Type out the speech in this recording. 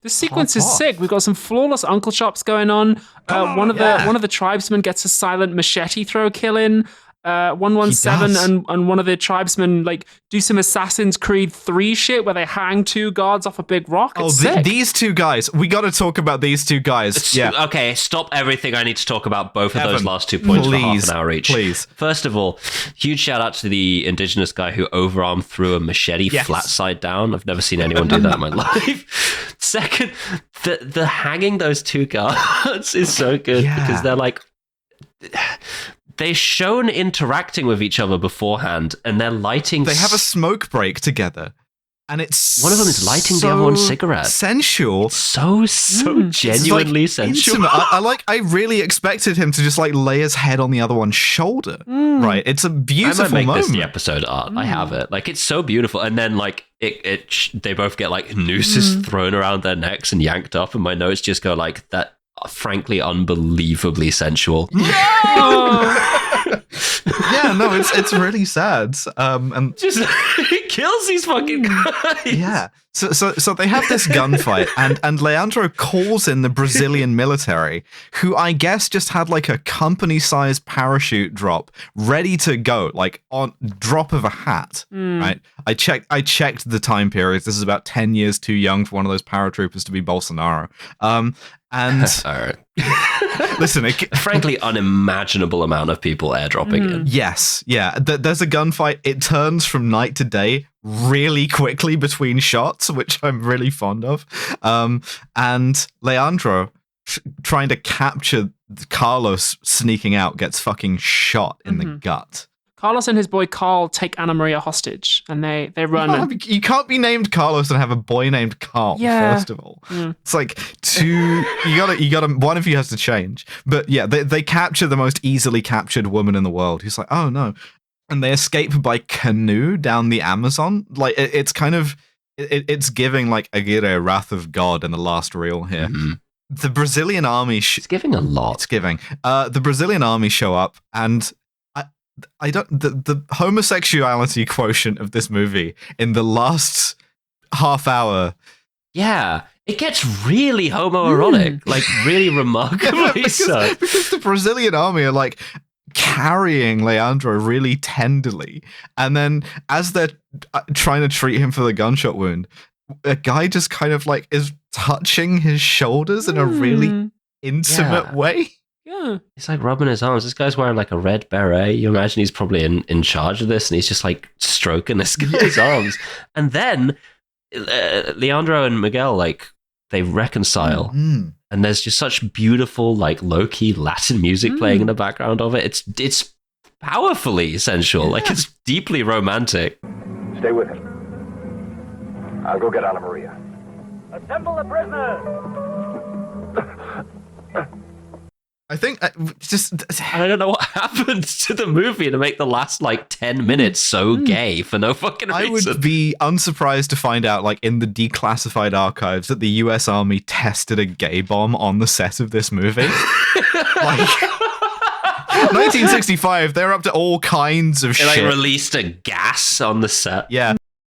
This sequence is sick. We've got some flawless uncle chops going on. One of the tribesmen gets a silent machete throw kill in. 117 and one of the tribesmen like do some Assassin's Creed 3 shit where they hang two guards off a big rock. It's sick. These two guys. We got to talk about these two guys. Okay, stop everything. I need to talk about both of those last 2 points for half an hour each. Please. First of all, huge shout out to the indigenous guy who overarm threw a machete flat side down. I've never seen anyone do that in my life. Second, the hanging those two guards is so good because they're like... They're shown interacting with each other beforehand, and they're lighting... They have a smoke break together, and it's one of them is lighting the other one's cigarette. Sensual. So genuinely sensual. I really expected him to just like lay his head on the other one's shoulder. Right? It's a beautiful moment. I might make this the episode art. I have it. Like, it's so beautiful. And then like they both get like nooses thrown around their necks and yanked up, and my notes just go like that. Frankly, unbelievably sensual. It's really sad. And just it kills these fucking guys. Yeah. So they have this gunfight, and Leandro calls in the Brazilian military, who I guess just had like a company-sized parachute drop ready to go, like on drop of a hat. Right. I checked the time period. This is about 10 years too young for one of those paratroopers to be Bolsonaro. And listen, frankly, unimaginable amount of people airdropping in. Yes, yeah. There's a gunfight. It turns from night to day really quickly between shots, which I'm really fond of. And Leandro, trying to capture Carlos sneaking out, gets fucking shot in the gut. Carlos and his boy Carl take Anna Maria hostage, and they run. You can't be named Carlos and have a boy named Carl. First of all, it's like two. You gotta. One of you has to change. But yeah, they capture the most easily captured woman in the world. Who's like, oh no, and they escape by canoe down the Amazon. Like it's kind of it's giving like Aguirre, Wrath of God in the last reel here. The Brazilian army. It's giving a lot. It's giving. The Brazilian army show up and. The homosexuality quotient of this movie in the last half hour. Yeah, it gets really homoerotic, like really remarkably so. Because the Brazilian army are like carrying Leandro really tenderly. And then as they're trying to treat him for the gunshot wound, a guy just kind of like is touching his shoulders in a really intimate way. Yeah. He's like rubbing his arms. This guy's wearing like a red beret. You imagine he's probably in charge of this, and he's just like stroking this guy's arms. And then Leandro and Miguel, like, they reconcile. And there's just such beautiful, like, low-key Latin music playing in the background of it. It's powerfully sensual. Like, it's deeply romantic. Stay with him. I'll go get Ana Maria. Assemble the prisoners! I think I don't know what happened to the movie to make the last like 10 minutes so gay for no fucking reason. I would be unsurprised to find out, like in the declassified archives, that the US Army tested a gay bomb on the set of this movie. Like 1965, they're up to all kinds of shit. They like released a gas on the set. Yeah.